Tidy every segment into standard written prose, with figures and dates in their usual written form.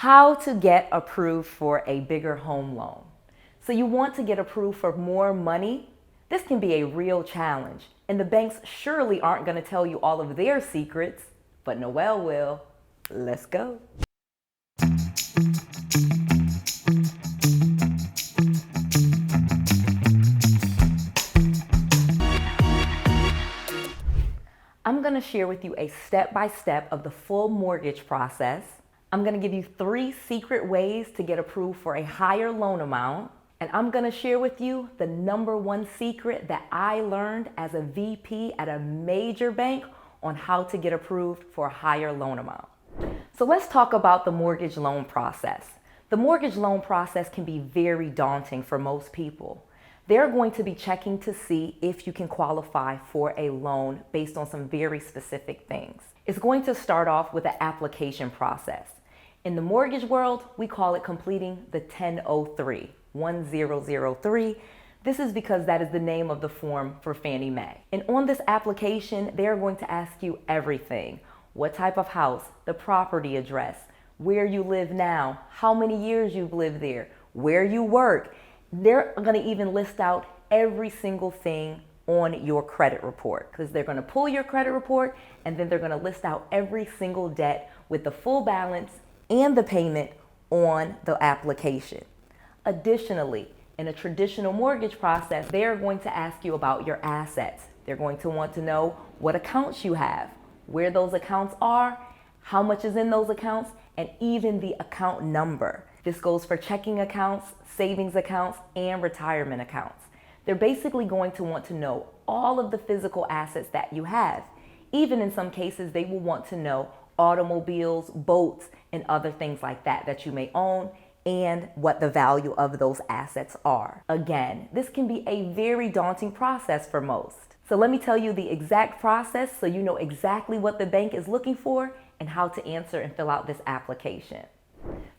How to get approved for a bigger home loan. So you want to get approved for more money? This can be a real challenge, and the banks surely aren't going to tell you all of their secrets, but Noelle will. Let's go. I'm going to share with you a step-by-step of the full mortgage process. I'm going to give you 3 secret ways to get approved for a higher loan amount. And I'm going to share with you the #1 secret that I learned as a VP at a major bank on how to get approved for a higher loan amount. So let's talk about the mortgage loan process. The mortgage loan process can be very daunting for most people. They're going to be checking to see if you can qualify for a loan based on some very specific things. It's going to start off with the application process. In the mortgage world, we call it completing the 1003, 1003. This is because that is the name of the form for Fannie Mae. And on this application, they're going to ask you everything. What type of house, the property address, where you live now, how many years you've lived there, where you work. They're going to even list out every single thing on your credit report, because they're going to pull your credit report and then they're going to list out every single debt with the full balance and the payment on the application. Additionally, in a traditional mortgage process, they're going to ask you about your assets. They're going to want to know what accounts you have, where those accounts are, how much is in those accounts, and even the account number. This goes for checking accounts, savings accounts, and retirement accounts. They're basically going to want to know all of the physical assets that you have. Even in some cases, they will want to know automobiles, boats, and other things like that you may own, and what the value of those assets are. Again, this can be a very daunting process for most. So let me tell you the exact process so you know exactly what the bank is looking for and how to answer and fill out this application.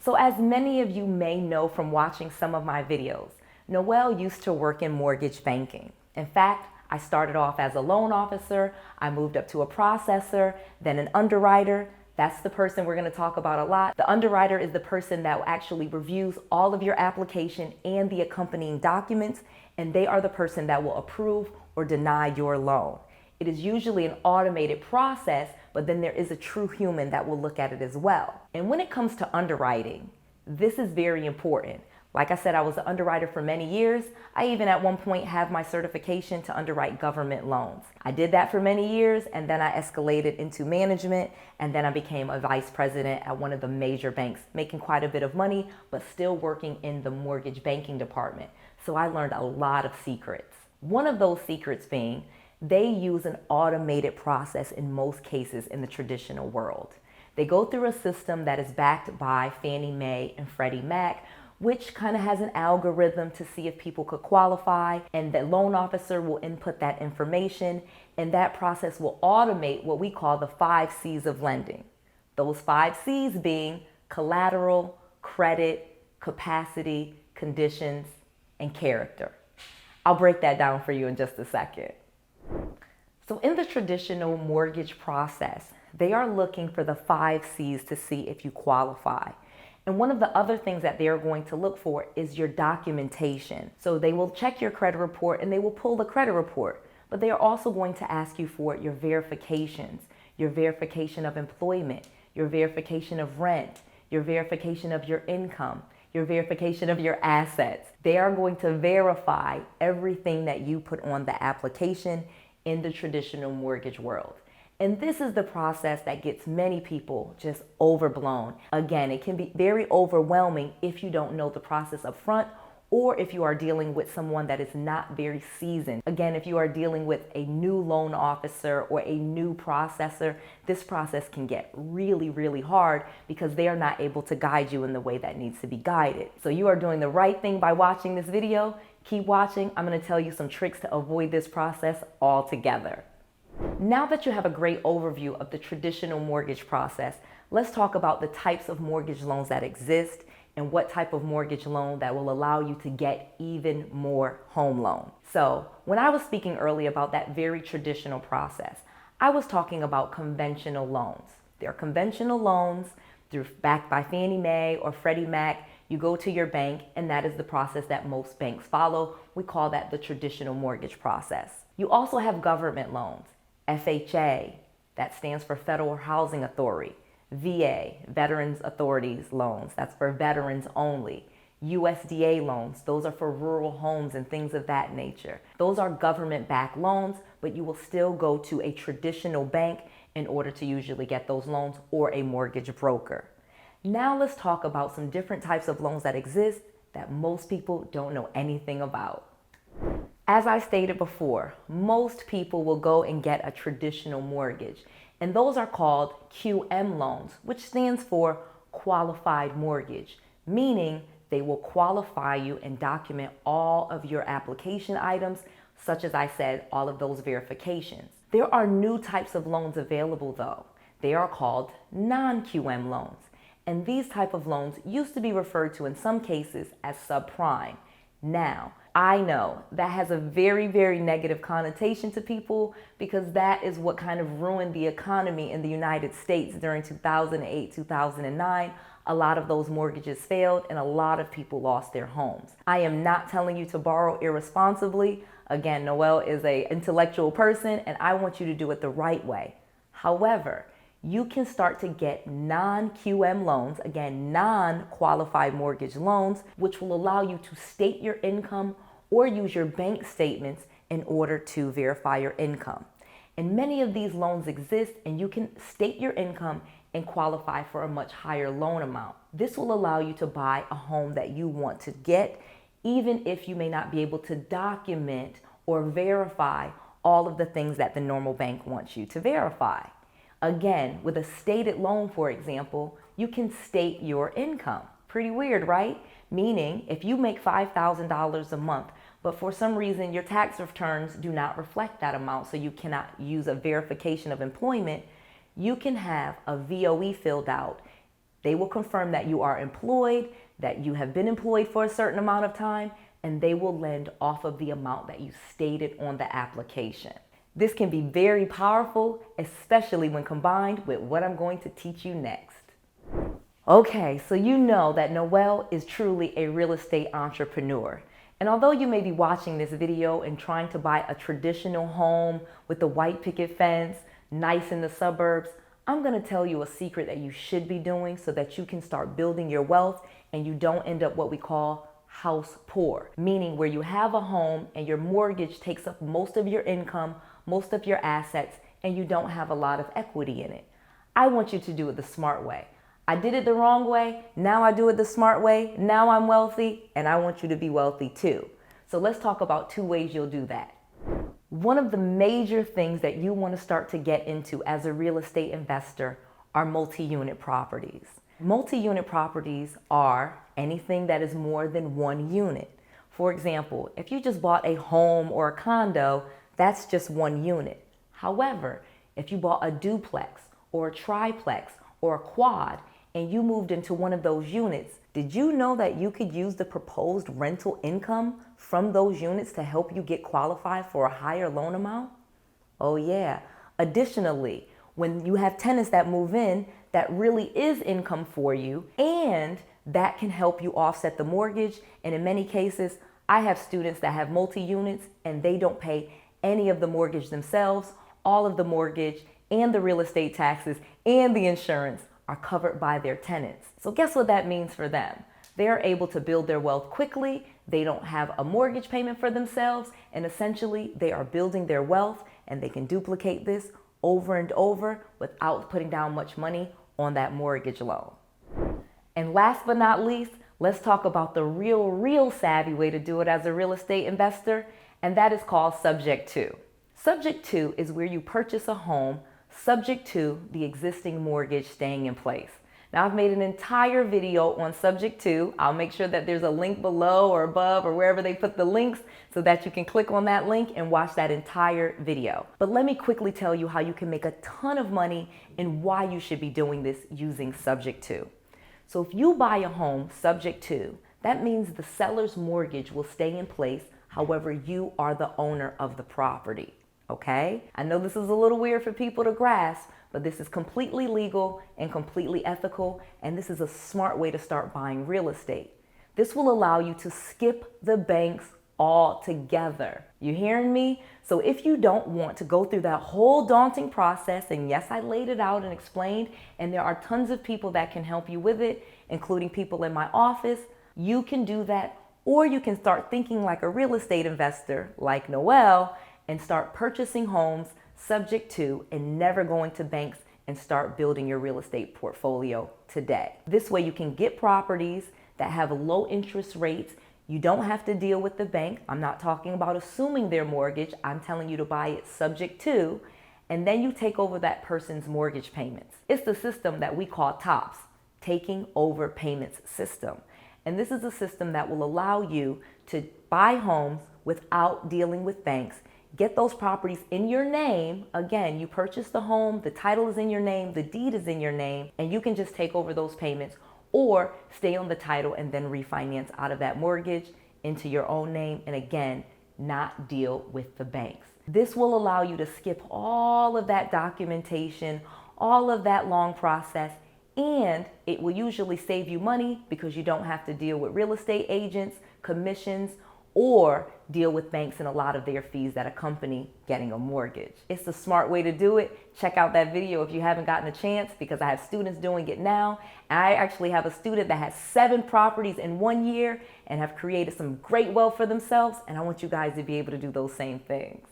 So as many of you may know from watching some of my videos, Noelle used to work in mortgage banking. In fact, I started off as a loan officer, I moved up to a processor, then an underwriter. That's the person we're going to talk about a lot. The underwriter is the person that actually reviews all of your application and the accompanying documents, and they are the person that will approve or deny your loan. It is usually an automated process, but then there is a true human that will look at it as well. And when it comes to underwriting, this is very important. Like I said, I was an underwriter for many years. I even at one point have my certification to underwrite government loans. I did that for many years, and then I escalated into management, and then I became a vice president at one of the major banks, making quite a bit of money, but still working in the mortgage banking department. So I learned a lot of secrets. One of those secrets being, they use an automated process in most cases in the traditional world. They go through a system that is backed by Fannie Mae and Freddie Mac, which kind of has an algorithm to see if people could qualify, and the loan officer will input that information, and that process will automate what we call the 5 C's of lending. Those 5 C's being collateral, credit, capacity, conditions, and character. I'll break that down for you in just a second. So in the traditional mortgage process, they are looking for the 5 C's to see if you qualify. And one of the other things that they're going to look for is your documentation. So they will check your credit report and they will pull the credit report, but they are also going to ask you for your verifications, your verification of employment, your verification of rent, your verification of your income, your verification of your assets. They are going to verify everything that you put on the application in the traditional mortgage world. And this is the process that gets many people just overblown. Again, it can be very overwhelming if you don't know the process up front, or if you are dealing with someone that is not very seasoned. Again, if you are dealing with a new loan officer or a new processor, this process can get really, really hard because they are not able to guide you in the way that needs to be guided. So you are doing the right thing by watching this video. Keep watching. I'm going to tell you some tricks to avoid this process altogether. Now that you have a great overview of the traditional mortgage process, let's talk about the types of mortgage loans that exist and what type of mortgage loan that will allow you to get even more home loan. So when I was speaking earlier about that very traditional process, I was talking about conventional loans. They're conventional loans backed by Fannie Mae or Freddie Mac. You go to your bank, and that is the process that most banks follow. We call that the traditional mortgage process. You also have government loans. FHA, that stands for Federal Housing Authority. VA, Veterans Authorities loans, that's for veterans only. USDA loans, those are for rural homes and things of that nature. Those are government-backed loans, but you will still go to a traditional bank in order to usually get those loans, or a mortgage broker. Now let's talk about some different types of loans that exist that most people don't know anything about. As I stated before, most people will go and get a traditional mortgage, and those are called QM loans, which stands for qualified mortgage, meaning they will qualify you and document all of your application items, such as I said, all of those verifications. There are new types of loans available though. They are called non-QM loans. And these type of loans used to be referred to in some cases as subprime. Now, I know that has a very, very negative connotation to people, because that is what kind of ruined the economy in the United States during 2008, 2009. A lot of those mortgages failed and a lot of people lost their homes. I am not telling you to borrow irresponsibly. Again, Noelle is an intellectual person and I want you to do it the right way. However, you can start to get non-QM loans, again, non-qualified mortgage loans, which will allow you to state your income or use your bank statements in order to verify your income. And many of these loans exist, and you can state your income and qualify for a much higher loan amount. This will allow you to buy a home that you want to get, even if you may not be able to document or verify all of the things that the normal bank wants you to verify. Again, with a stated loan, for example, you can state your income. Pretty weird, right? Meaning, if you make $5,000 a month, but for some reason your tax returns do not reflect that amount, so you cannot use a verification of employment, you can have a VOE filled out. They will confirm that you are employed, that you have been employed for a certain amount of time, and they will lend off of the amount that you stated on the application. This can be very powerful, especially when combined with what I'm going to teach you next. Okay, so you know that Noelle is truly a real estate entrepreneur. And although you may be watching this video and trying to buy a traditional home with the white picket fence, nice in the suburbs, I'm going to tell you a secret that you should be doing so that you can start building your wealth and you don't end up what we call house poor, meaning where you have a home and your mortgage takes up most of your income, most of your assets, and you don't have a lot of equity in it. I want you to do it the smart way. I did it the wrong way, now I do it the smart way, now I'm wealthy, and I want you to be wealthy too. So let's talk about 2 ways you'll do that. One of the major things that you want to start to get into as a real estate investor are multi-unit properties. Multi-unit properties are anything that is more than 1 unit. For example, if you just bought a home or a condo, that's just 1 unit. However, if you bought a duplex or a triplex or a quad and you moved into one of those units, did you know that you could use the proposed rental income from those units to help you get qualified for a higher loan amount? Oh yeah. Additionally, when you have tenants that move in, that really is income for you, and that can help you offset the mortgage. And in many cases, I have students that have multi-units and they don't pay any of the mortgage themselves. All of the mortgage and the real estate taxes and the insurance are covered by their tenants. So guess what that means for them? They're able to build their wealth quickly. They don't have a mortgage payment for themselves, and essentially they are building their wealth, and they can duplicate this over and over without putting down much money on that mortgage loan. And last but not least, let's talk about the real savvy way to do it as a real estate investor, and that is called Subject to. Subject to is where you purchase a home subject to the existing mortgage staying in place. Now, I've made an entire video on Subject to. I'll make sure that there's a link below or above or wherever they put the links so that you can click on that link and watch that entire video. But let me quickly tell you how you can make a ton of money and why you should be doing this using Subject to. So if you buy a home subject to, that means the seller's mortgage will stay in place. However, you are the owner of the property. okay? I know this is a little weird for people to grasp, but this is completely legal and completely ethical, and this is a smart way to start buying real estate. This will allow you to skip the banks altogether. You hearing me? So if you don't want to go through that whole daunting process, and yes, I laid it out and explained, and there are tons of people that can help you with it, including people in my office, you can do that, or you can start thinking like a real estate investor like Noelle and start purchasing homes subject to and never going to banks and start building your real estate portfolio today. This way you can get properties that have low interest rates. You don't have to deal with the bank. I'm not talking about assuming their mortgage. I'm telling you to buy it subject to, and then you take over that person's mortgage payments. It's the system that we call TOPS, Taking Over Payments System. And this is a system that will allow you to buy homes without dealing with banks. Get those properties in your name. Again, you purchase the home, the title is in your name, the deed is in your name, and you can just take over those payments or stay on the title and then refinance out of that mortgage into your own name, and again, not deal with the banks. This will allow you to skip all of that documentation, all of that long process, and it will usually save you money because you don't have to deal with real estate agents, commissions, or deal with banks and a lot of their fees that accompany getting a mortgage. It's the smart way to do it. Check out that video if you haven't gotten a chance, because I have students doing it now. I actually have a student that has 7 properties in 1 year and have created some great wealth for themselves, and I want you guys to be able to do those same things.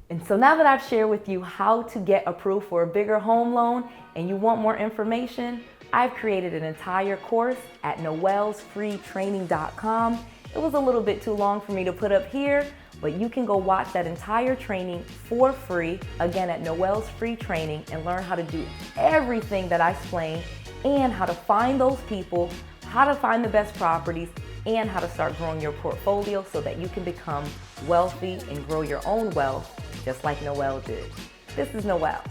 And so now that I've shared with you how to get approved for a bigger home loan and you want more information, I've created an entire course at noellsfreetraining.com. It was a little bit too long for me to put up here, but you can go watch that entire training for free, again at Noelle's Free Training, and learn how to do everything that I explained, and how to find those people, how to find the best properties, and how to start growing your portfolio so that you can become wealthy and grow your own wealth just like Noelle did. This is Noelle,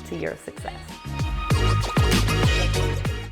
to your success.